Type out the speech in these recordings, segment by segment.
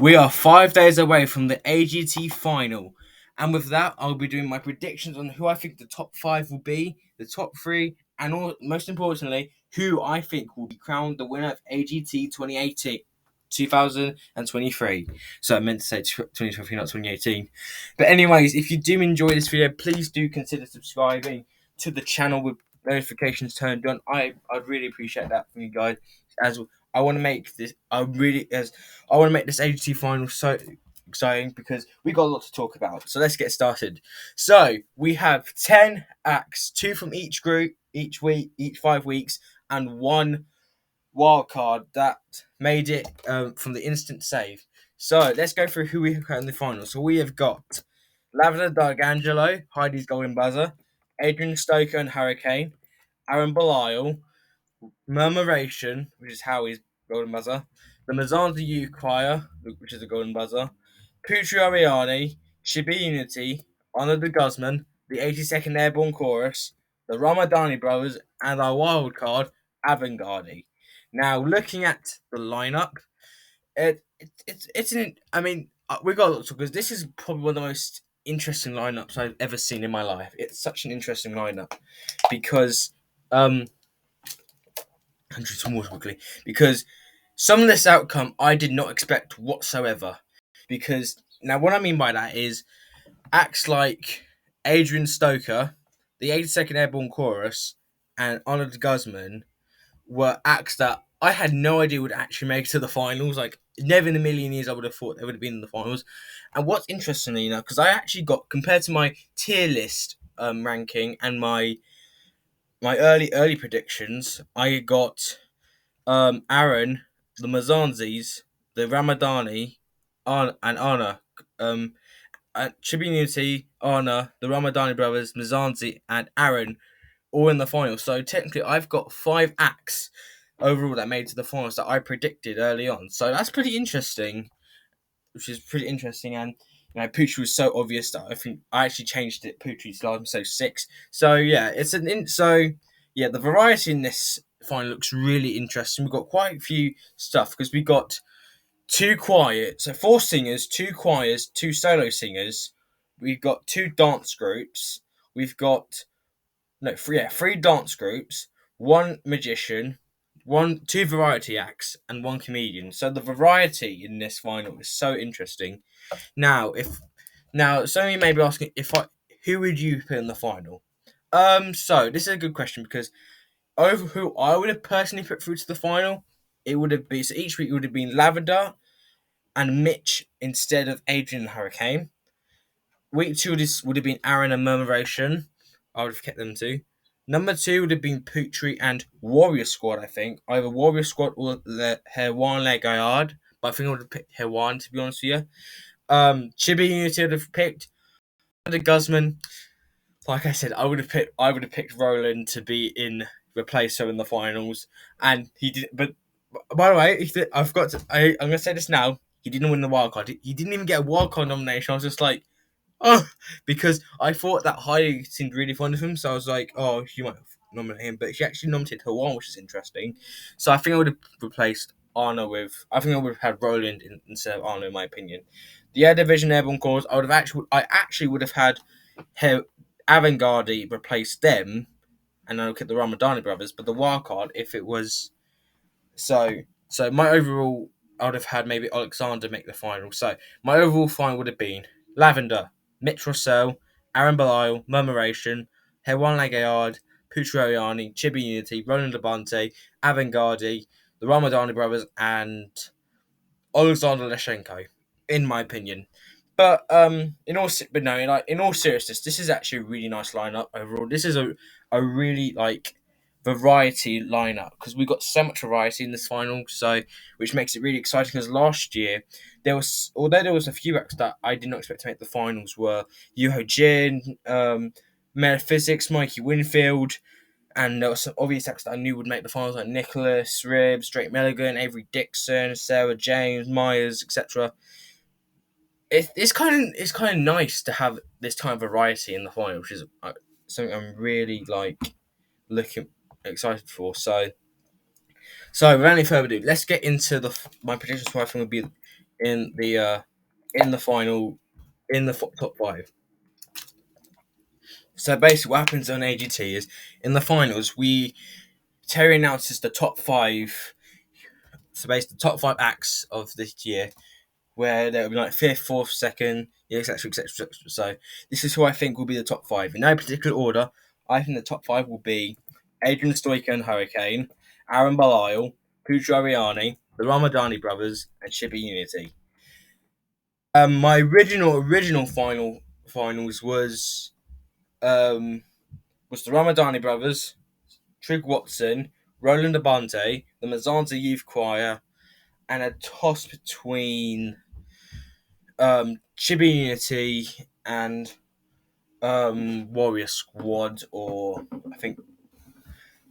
We are 5 days away from the AGT final, and with that, I'll be doing my predictions on who I think the top five will be, the top three, and most importantly, who I think will be crowned the winner of AGT 2018. 2023. So I meant to say 2023, not 2018. But anyways, if you do enjoy this video, please do consider subscribing to the channel with notifications turned on. I'd really appreciate that from you guys, as I want to make this. I want to make this AGT final so exciting because we got a lot to talk about. So let's get started. So we have 10 acts, 2 from each group, each week, each 5 weeks, and 1 wild card that made it from the instant save. So let's go through who we have got in the final. So we have got Lavender D'Angelo, Heidi's Golden Buzzer, Adrian Stoker and Hurricane, Aaron Belial, Murmuration, which is Howie's Golden Buzzer, the Mazanza U Choir, which is a Golden Buzzer, Putri Ariani, Shibi Unity, Honor the Guzman, the 82nd Airborne Chorus, the Ramadani Brothers, and our wild card, Avantgarde. Now, looking at the lineup, we got a lot to because this is probably one of the most interesting lineups I've ever seen in my life. It's such an interesting lineup because I'm just more quickly because some of this outcome I did not expect whatsoever. Because now what I mean by that is acts like Adrian Stoker, the 82nd Airborne Chorus, and Honor the Guzman were acts that I had no idea would actually make it to the finals. Like, never in a million years I would have thought they would have been in the finals. And what's interesting, because I actually got, compared to my tier list ranking and my early predictions, I got Aaron, the Mazanzis, the Ramadani, and Anna, Tribunity, Anna, the Ramadani brothers, Mazanzi, and Aaron all in the final. So technically, I've got 5 acts overall that made it to the finals that I predicted early on. So that's pretty interesting, which is pretty interesting. And Putri was so obvious that I think I actually changed it. Putri's last, so 6. So yeah, the variety in this final looks really interesting. We've got quite a few stuff because we got 2 choirs, so 4 singers, 2 choirs, 2 solo singers. We've got 2 dance groups. We've got 3 dance groups, 1 magician, 2 variety acts, and 1 comedian. So the variety in this final is so interesting. Now, some of you may be asking who would you put in the final? So this is a good question because over who I would have personally put through to the final, it would have been, so each week it would have been Lavender and Mitch instead of Adrian and Hurricane. Week 2 would have been Aaron and Murmuration. I would have kept them 2. Number 2 would have been Putri and Warrior Squad, I think. Either Warrior Squad or Herwan Le Gaillard. But I think I would have picked Herwan, to be honest with you. Chibi Unity would have picked the Guzman. Like I said, I would have picked Roland to replace her in the finals. And he did, but by the way, I'm going to say this now. He didn't win the wild card. He didn't even get a wild card nomination. I was just like, oh, because I thought that Heidi seemed really fond of him, so I was like, oh, she might nominate him, but she actually nominated Hawan, which is interesting. So I think I would have replaced Anna I think I would have had Roland instead of Anna, in my opinion. The Air Division Airborne Corps, I actually would have had Avantgarde replace them, and I look at the Ramadani brothers, but the wild card, if it was so my overall, I would have had maybe Alexander make the final. So my overall final would have been Lavender, Mitch Russell, Aaron Belial, Murmuration, Herwan Le Gaillard, Putri Ariani, Chibi Unity, Roland Labonte, Avantgarde, the Ramadani brothers, and Alexander Leshenko, in my opinion. But in all seriousness, this is actually a really nice lineup overall. This is a really variety lineup because we got so much variety in this final, so which makes it really exciting. Because last year although there was a few acts that I did not expect to make the finals, were Yuho Jin, Metaphysics, Mikey Winfield, and there were some obvious acts that I knew would make the finals like Nicholas, Ribs, Drake Milligan, Avery Dixon, Sarah James, Myers, etc. It's kind of nice to have this kind of variety in the final, which is something I'm really looking excited for. So without any further ado, let's get into my predictions for I think will be in the final in the top five. So basically, what happens on AGT is in the finals, Terry announces the top five. So basically, the top five acts of this year, where there will be like fifth, fourth, second, etc., etc., etc. So this is who I think will be the top five in no particular order. I think the top five will be Adrian Stoiker and Hurricane, Aaron Belial, Pooja Ariani, the Ramadani brothers, and Shiba Unity. My original finals um was the Ramadani brothers, Trig Watson, Roland Abante, the Mazanza Youth Choir, and a toss between Chibi Unity and Warrior Squad, or I think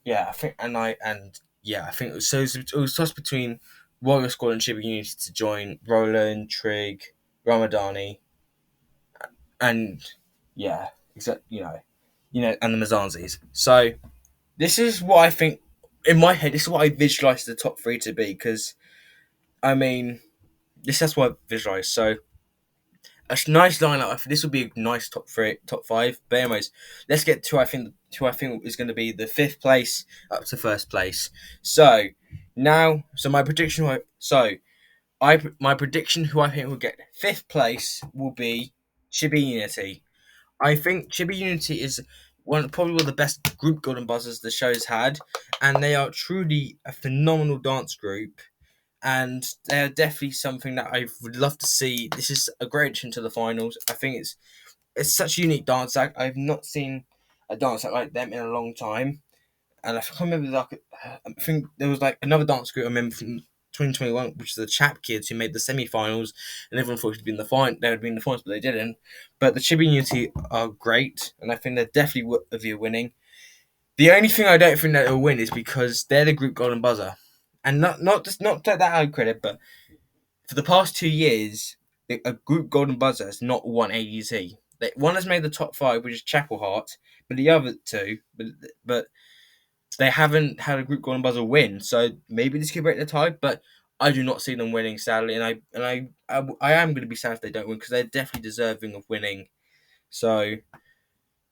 yeah, I think and I and yeah, I think it was tossed between Warrior Squad and Chibi Unity to join Roland, Trig, Ramadani, and yeah, except and the Mazanzis. So this is what I think in my head. This is what I visualize the top three to be because I mean that's what I visualize. So a nice lineup. I think this will be a nice top three, top five. But anyways, let's get to I think is going to be the fifth place up to first place. So now, so my prediction. My prediction who I think will get fifth place will be Chibi Unity. I think Chibi Unity is probably one of the best group golden buzzers the show's had, and they are truly a phenomenal dance group. And they're definitely something that I would love to see. This is a great addition to the finals. I think it's such a unique dance act. I've not seen a dance act like them in a long time. And I can't remember I think there was like another dance group I remember from 2021, which is the Chap Kids who made the semi-finals, and everyone thought it'd be in the final. They would be in the finals, but they didn't. But the Chibi Unity are great, and I think they're definitely worthy of winning. The only thing I don't think that they'll win is because they're the group golden buzzer, and not take that out of credit, but for the past 2 years, a group golden buzzer has not won AGT. One has made the top five, which is Chapel Heart, but the other two, but they haven't had a group golden buzzer win. So maybe this could break the tie, but I do not see them winning, sadly, and I am going to be sad if they don't win because they're definitely deserving of winning. So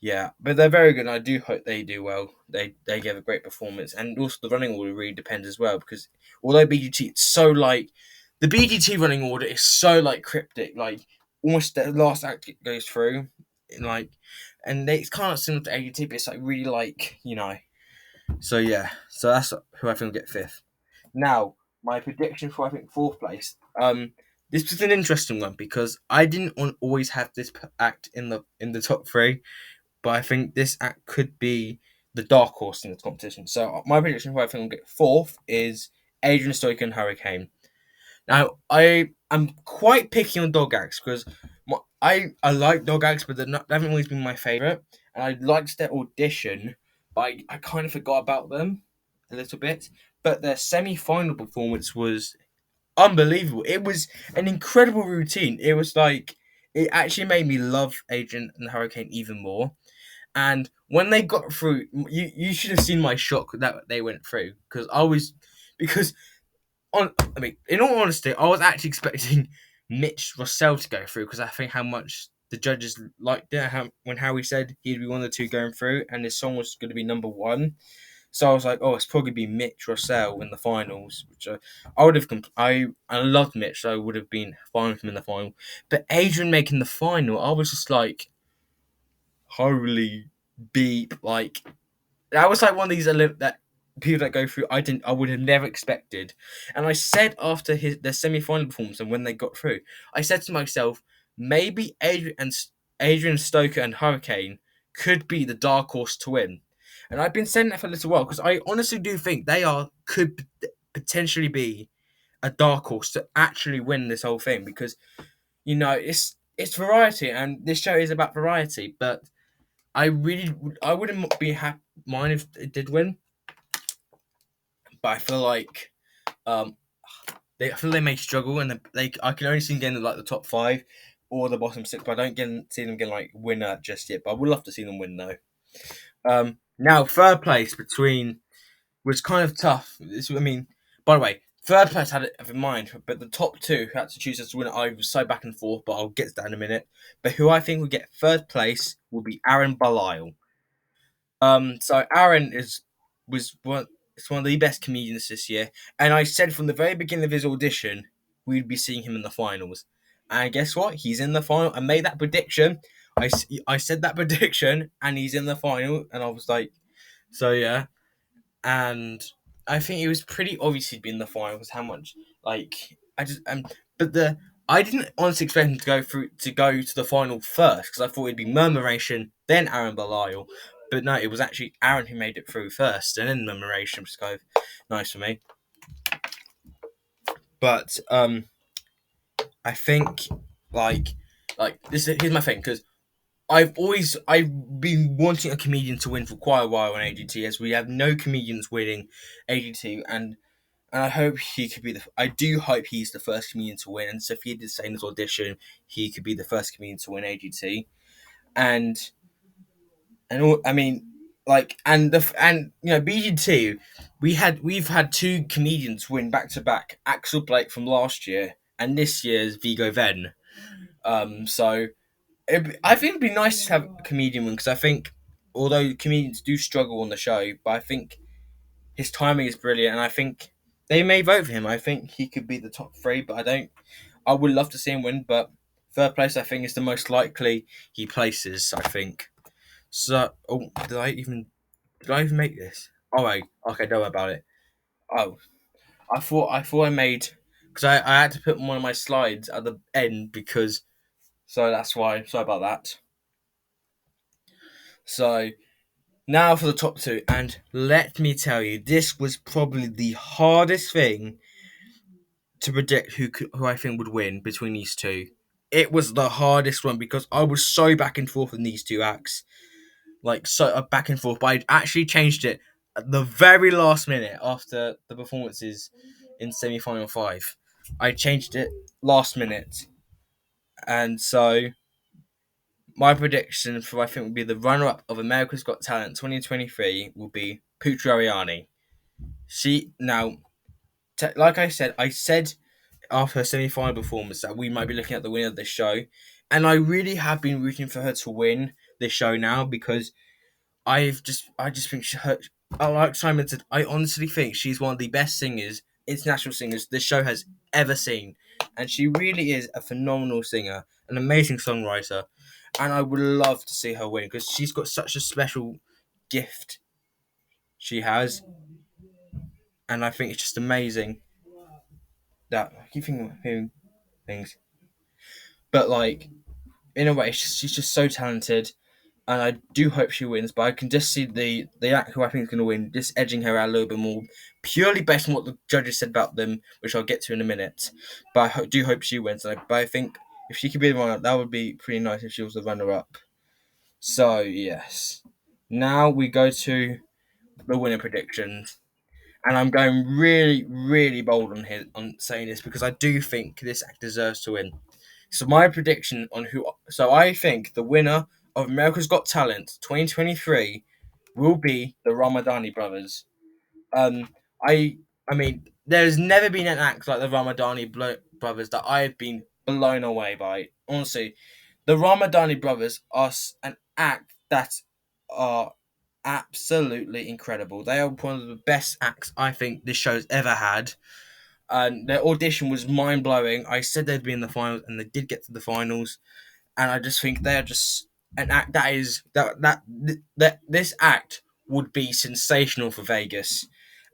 yeah, but they're very good, and I do hope they do well. They give a great performance, and also the running order really depends as well because although BGT, it's so like the BGT running order is so like cryptic, like almost the last act it goes through, like, and it's kind of similar to AGT, but it's like really like So yeah, so that's who I think will get fifth. Now my prediction for I think fourth place. This was an interesting one because I didn't always have this act in the top three, but I think this act could be the dark horse in this competition. So my prediction for I think will get fourth is Adrian Stoiker and Hurricane. Now I am quite picky on dog acts because I like dog acts, but they haven't always been my favorite. And I liked their audition, but I kind of forgot about them a little bit. But their semi-final performance was unbelievable. It was an incredible routine. It was like it actually made me love Adrian and Hurricane even more. And when they got through, you should have seen my shock that they went through because I mean, in all honesty, I was actually expecting Mitch Russell to go through because I think how much the judges liked it. When Howie said he'd be one of the two going through, and his song was going to be number one. So I was like, oh, it's probably be Mitch Russell in the finals, which I would have. I loved Mitch, so I would have been fine with him in the final. But Adrian making the final, I was just like, holy beep! Like that was like one of these that people that go through. I would have never expected. And I said after their semi final performance and when they got through, I said to myself, maybe Adrian Stoker and Hurricane could be the dark horse to win. And I've been saying that for a little while because I honestly do think could potentially be a dark horse to actually win this whole thing because it's variety and this show is about variety. But I wouldn't be mind if it did win, but I feel like um I feel they may struggle and I can only see them getting like the top five or the bottom six, but I don't see them getting like winner just yet. But I would love to see them win though. Now third place between was kind of tough. By the way, third place had it in mind, but the top two who had to choose as to winner, I was so back and forth, but I'll get to that in a minute. But who I think will get third place will be Aaron Belial. So Aaron was one. It's one of the best comedians this year, and I said from the very beginning of his audition we'd be seeing him in the finals. And guess what? He's in the final. I made that prediction. I said that prediction, and he's in the final. And I was like, so yeah. And I think it was pretty obvious he'd be in the final because how much like I just but the I didn't honestly expect him to go to the final first because I thought it'd be Murmuration then Aaron Belial, but no, it was actually Aaron who made it through first and then Murmuration, which is kind of nice for me. But I think like here's my thing because I've been wanting a comedian to win for quite a while on AGT as we have no comedians winning AGT and I hope he could be I do hope he's the first comedian to win. And Sophia did say in this audition he could be the first comedian to win AGT. And I mean, BGT, we've had two comedians win back to back. Axel Blake from last year and this year's Vigo Venn. So I think it'd be nice to have a comedian win because I think although comedians do struggle on the show, but I think his timing is brilliant, and I think they may vote for him. I think he could be the top three, but I don't. I would love to see him win, but third place I think is the most likely he places. I think. So, did I even make this? Oh wait, okay, don't worry about it. Oh, I thought I made because I had to put one of my slides at the end because so that's why. Sorry about that. So now for the top two, and let me tell you, this was probably the hardest thing to predict who I think would win between these two. It was the hardest one because I was so back and forth in these two acts, like so back and forth. But I actually changed it at the very last minute after the performances in semi-final five. I changed it last minute, and so my prediction for I think would be the runner-up of America's Got Talent 2023 will be Pucci Ariani. She now, like I said after her semi-final performance that we might be looking at the winner of this show, and I really have been rooting for her to win this show now because I just think like Simon said, I honestly think she's one of the best singers, international singers this show has ever seen, and she really is a phenomenal singer, an amazing songwriter, and I would love to see her win because she's got such a special gift she has, and I think it's just amazing that I keep thinking things, but like in a way, she's just so talented, and I do hope she wins. But I can just see the act who I think is going to win, just edging her out a little bit more, purely based on what the judges said about them, which I'll get to in a minute. But do hope she wins. But I think if she could be the runner-up, that would be pretty nice if she was the runner-up. So yes, now we go to the winner predictions. And I'm going really, really bold on saying this because I do think this act deserves to win. So my prediction on I think the winner of America's Got Talent 2023 will be the Ramadani brothers. Um, I mean, there's never been an act like the brothers that I've been blown away by. Honestly, the Ramadani brothers are an act that are absolutely incredible. They are one of the best acts I think this show's ever had. And their audition was mind blowing. I said they'd be in the finals, and they did get to the finals. And I just think they're just an act that this act would be sensational for Vegas.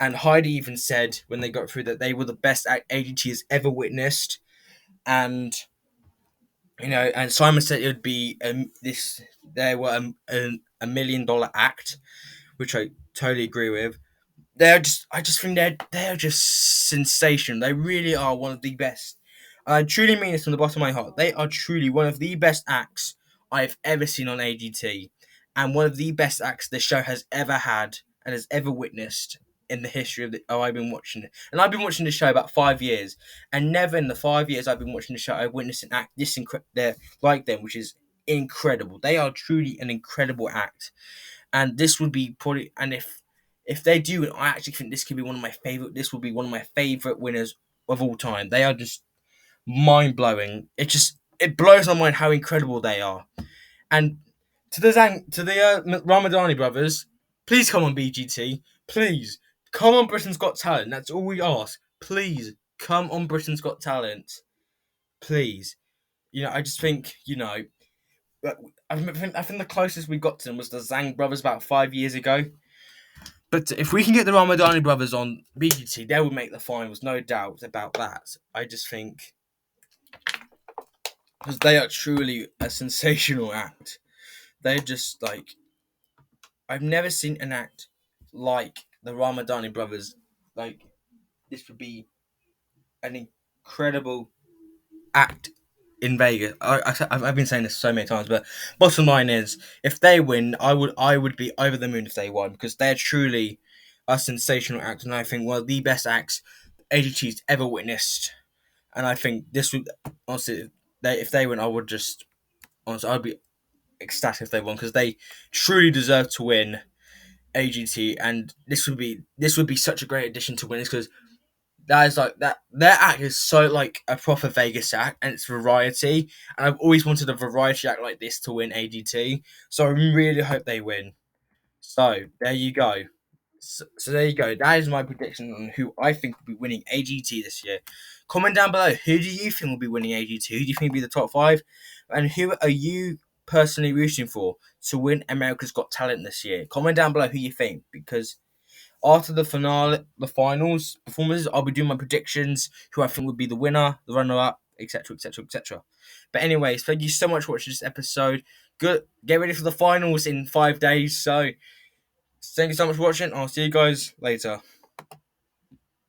And Heidi even said when they got through that they were the best act AGT has ever witnessed. And and Simon said it would be they were $1 million act, which I totally agree with. I just think they're just sensational. They really are one of the best. I truly mean this from the bottom of my heart. They are truly one of the best acts I've ever seen on AGT, and one of the best acts this show has ever had and has ever witnessed in the history I've been watching it. And I've been watching this show about 5 years, and never in the 5 years I've been watching the show I've witnessed an act like them, which is incredible. They are truly an incredible act, and this would be probably if they do, I actually think this could be one of my favorite. This will be one of my favorite winners of all time. They are just mind blowing. It blows my mind how incredible they are. And to the Ramadani brothers, please come on BGT. Please come on Britain's Got Talent. That's all we ask. Please come on Britain's Got Talent. Please. I just think I think the closest we got to them was the Zhang brothers about 5 years ago. But if we can get the Ramadani brothers on BGT, they would make the finals, no doubt about that. I just think because they are truly a sensational act. They're just like I've never seen an act like the Ramadani brothers. Like this would be an incredible act in Vegas. I've been saying this so many times, but bottom line is, if they win, I would be over the moon if they won because they're truly a sensational act, and I think one of the best acts AGT's ever witnessed. And I think this would honestly, if they win, I would just honestly, I'd be ecstatic if they won because they truly deserve to win AGT, and this would be such a great addition to winners because that is like that their act is so like a proper Vegas act and it's variety, and I've always wanted a variety act like this to win AGT, so I really hope they win. So there you go. So there you go. That is my prediction on who I think will be winning AGT this year. Comment down below. Who do you think will be winning AGT? Who do you think will be the top five? And who are you personally rooting for to win America's Got Talent this year? Comment down below who you think, because after the finale, the finals performances, I'll be doing my predictions, who I think would be the winner, the runner-up, etc., etc., etc. But anyways, thank you so much for watching this episode. Good. Get ready for the finals in 5 days. So thank you so much for watching. I'll see you guys later.